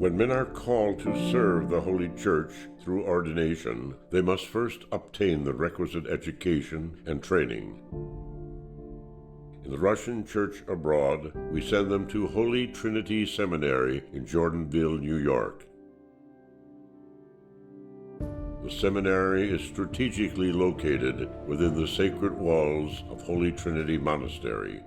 When men are called to serve the Holy Church through ordination, they must first obtain the requisite education and training. In the Russian Church abroad, we send them to Holy Trinity Seminary in Jordanville, New York. The seminary is strategically located within the sacred walls of Holy Trinity Monastery.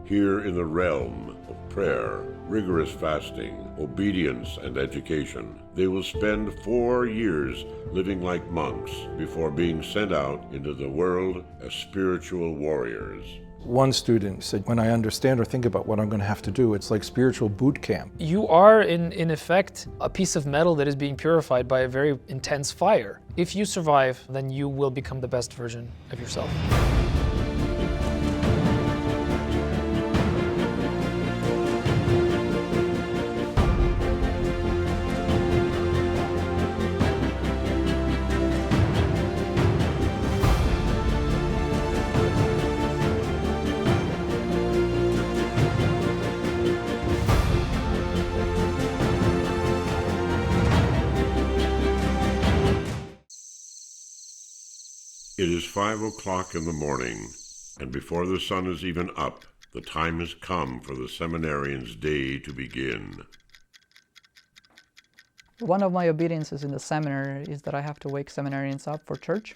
Here in the realm of prayer, rigorous fasting, obedience, and education, they will spend 4 years living like monks before being sent out into the world as spiritual warriors. One student said, when I understand or think about what I'm going to have to do, it's like spiritual boot camp. You are, in effect, a piece of metal that is being purified by a very intense fire. If you survive, then you will become the best version of yourself. It is 5 o'clock in the morning, and before the sun is even up, the time has come for the seminarian's day to begin. One of my obediences in the seminary is that I have to wake seminarians up for church.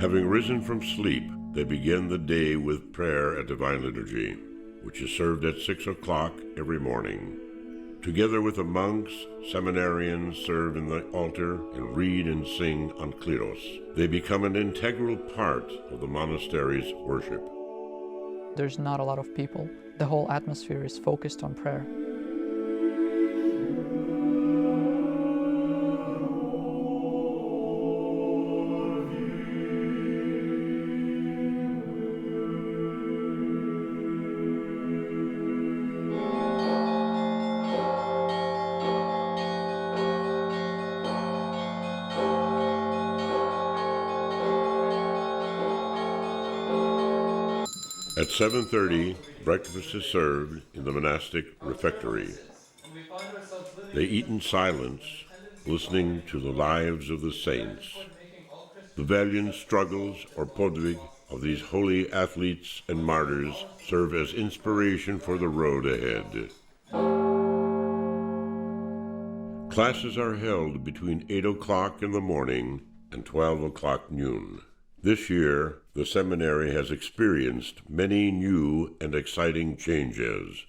Having risen from sleep, they begin the day with prayer at Divine Liturgy, which is served at 6 o'clock every morning. Together with the monks, seminarians serve in the altar and read and sing on Kleros. They become an integral part of the monastery's worship. There's not a lot of people. The whole atmosphere is focused on prayer. At 7:30, breakfast is served in the monastic refectory. They eat in silence, listening to the lives of the saints, the valiant struggles or podvig of these holy athletes and martyrs serve as inspiration for the road ahead. Classes are held between 8 o'clock in the morning and 12 o'clock noon. This year, the seminary has experienced many new and exciting changes.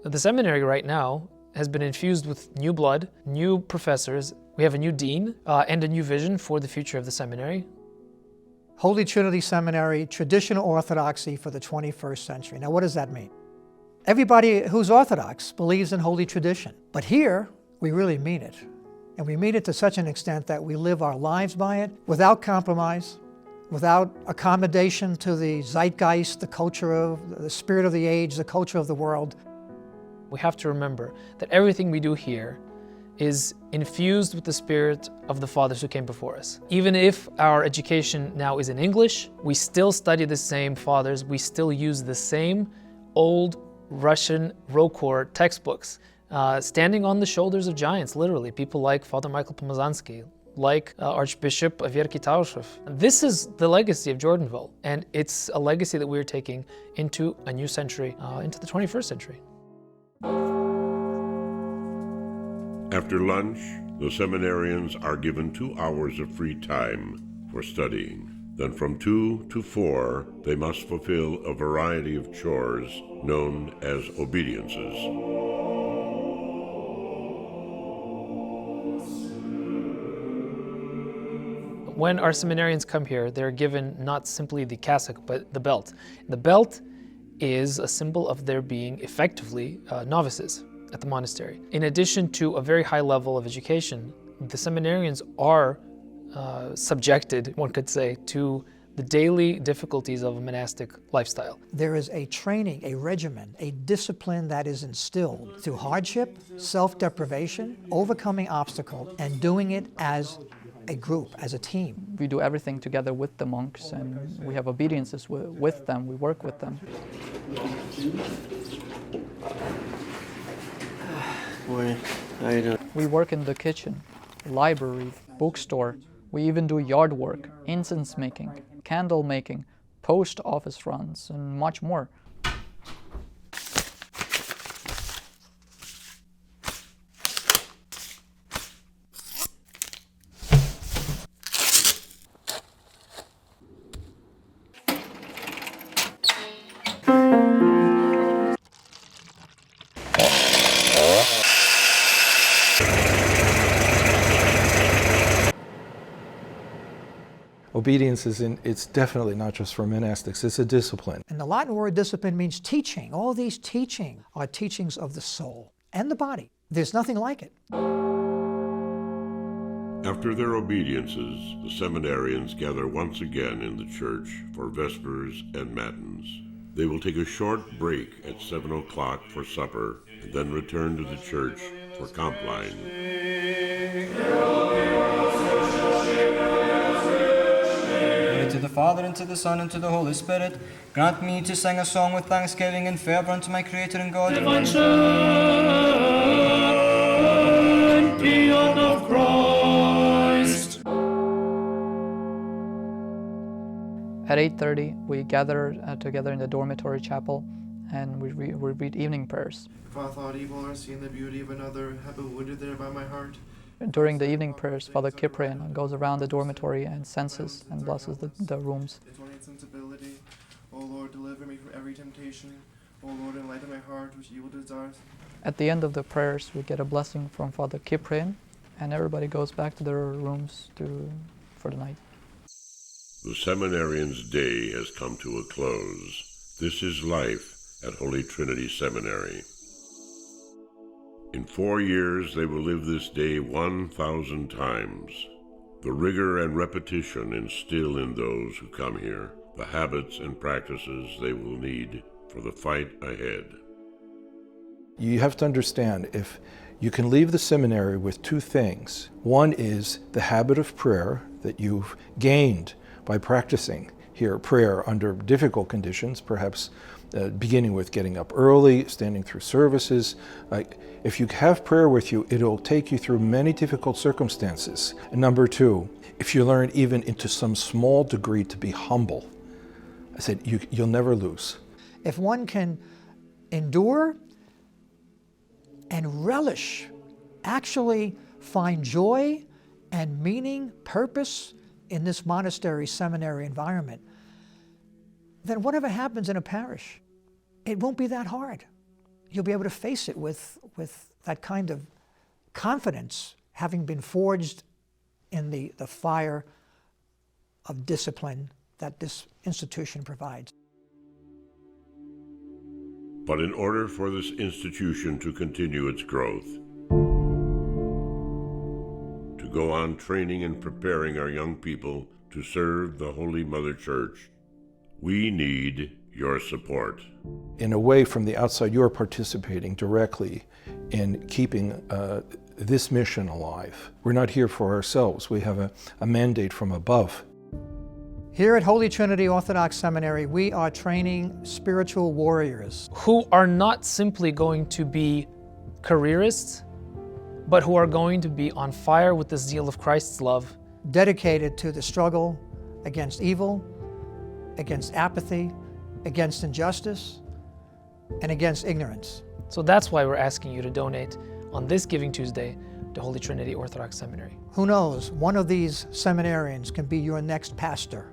The seminary right now has been infused with new blood, new professors. We have a new dean and a new vision for the future of the seminary. Holy Trinity Seminary, traditional orthodoxy for the 21st century. Now, what does that mean? Everybody who's Orthodox believes in holy tradition, but here we really mean it. And we mean it to such an extent that we live our lives by it without compromise, without accommodation to the zeitgeist, the culture of the spirit of the age, the culture of the world. We have to remember that everything we do here is infused with the spirit of the fathers who came before us. Even if our education now is in English, we still study the same fathers, we still use the same old Russian ROCOR textbooks. Standing on the shoulders of giants, literally, people like Father Michael Pomazansky, like Archbishop Averki Taushev. This is the legacy of Jordanville, and it's a legacy that we're taking into a new century, into the 21st century. After lunch, the seminarians are given 2 hours of free time for studying. Then from 2 to 4, they must fulfill a variety of chores known as obediences. When our seminarians come here, they're given not simply the cassock, but the belt. The belt is a symbol of their being effectively novices at the monastery. In addition to a very high level of education, the seminarians are subjected, one could say, to the daily difficulties of a monastic lifestyle. There is a training, a regimen, a discipline that is instilled through hardship, self-deprivation, overcoming obstacles, and doing it as a group, as a team. We do everything together with the monks, and we have obediences with them, we work with them. Boy, how you doing? We work in the kitchen, library, bookstore. We even do yard work, incense making, candle making, post office runs, and much more. Obedience it's definitely not just for monastics, it's a discipline. And the Latin word discipline means teaching. All these teaching are teachings of the soul and the body. There's nothing like it. After their obediences, the seminarians gather once again in the church for vespers and matins. They will take a short break at 7 o'clock for supper and then return to the church for compline. To the Father, and to the Son, and to the Holy Spirit, grant me to sing a song with thanksgiving and fervor unto my Creator and God. Divine champion of Christ. At 8:30, we gather together in the dormitory chapel, and we read evening prayers. If I thought evil or seen the beauty of another, have been wounded there by my heart. During the evening prayers, Father Cyprian goes around the dormitory and censes and blesses the rooms. It's only insensibility. O Lord, deliver me from every temptation. O Lord, enlighten my heart with evil desires. At the end of the prayers, we get a blessing from Father Cyprian, and everybody goes back to their rooms for the night. The seminarian's day has come to a close. This is life at Holy Trinity Seminary. In 4 years, they will live this day 1,000 times. The rigor and repetition instill in those who come here the habits and practices they will need for the fight ahead. You have to understand, if you can leave the seminary with two things. One is the habit of prayer that you've gained by practicing here prayer under difficult conditions, perhaps beginning with getting up early, standing through services. If you have prayer with you, it'll take you through many difficult circumstances. And number two, if you learn even into some small degree to be humble, I said you'll never lose. If one can endure and relish, actually find joy and meaning, purpose in this monastery, seminary environment, then whatever happens in a parish, it won't be that hard. You'll be able to face it with that kind of confidence, having been forged in the fire of discipline that this institution provides. But in order for this institution to continue its growth, to go on training and preparing our young people to serve the Holy Mother Church, we need your support. In a way, from the outside, you're participating directly in keeping this mission alive. We're not here for ourselves. We have a mandate from above. Here at Holy Trinity Orthodox Seminary, we are training spiritual warriors who are not simply going to be careerists, but who are going to be on fire with the zeal of Christ's love. dedicated to the struggle against evil, against apathy, against injustice, and against ignorance. So that's why we're asking you to donate on this Giving Tuesday to Holy Trinity Orthodox Seminary. Who knows, one of these seminarians can be your next pastor.